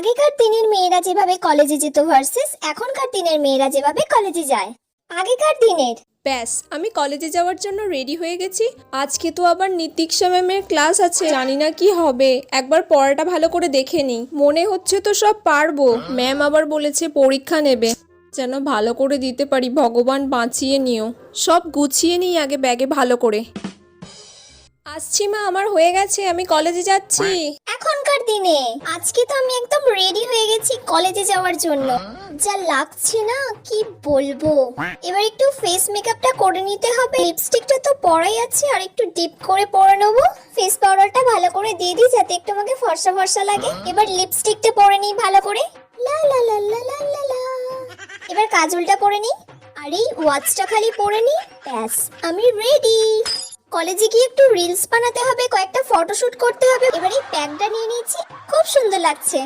আগেকার দিনের মেয়েরা যেভাবে কলেজে যেত ভার্সেস এখনকার দিনের মেয়েরা যেভাবে কলেজে যায়। আগেকার দিনের ব্যাস আমি কলেজে যাওয়ার জন্য রেডি হয়ে গেছি। আজকে তো আবার নীতিক্ষা ম্যামের ক্লাস আছে, জানি না কি হবে। একবার পড়াটা ভালো করে দেখে নিই, মনে হচ্ছে তো সব পারবো। ম্যাম আবার বলেছে পরীক্ষা নেবে, যেন ভালো করে দিতে পারি, ভগবান বাঁচিয়ে নিও। সব গুছিয়ে নিই আগে ব্যাগে ভালো করে। আসছি মা, আমার হয়ে গেছে, আমি কলেজে যাচ্ছি। এখনকার দিনে আজকে তো আমি একদম রেডি হয়ে গেছি কলেজে যাওয়ার জন্য। যা লাগছে না কি বলবো। এবার একটু ফেস মেকআপটা করে নিতে হবে। লিপস্টিকটা তো পরাই আছে, আর একটু ডিপ করে পরে নেবো। ফেস পাউডারটা ভালো করে দিয়ে দিই যাতে একটু আমাকে ফর্সা ফর্সা লাগে। এবার লিপস্টিকটা পরে নিই ভালো করে। লা লা লা লা লা লা লা। এবার কাজলটা পরে নিই, আর এই ওয়াচটা খালি পরে নিই। ব্যাস আমি রেডি। কলেজে গিয়ে একটু রিলস বানাতে হবে, কয়েকটা ফটোশুট করতে হবে। এবার এই প্যাকটা নিয়ে নিয়েছি, খুব সুন্দর লাগছে।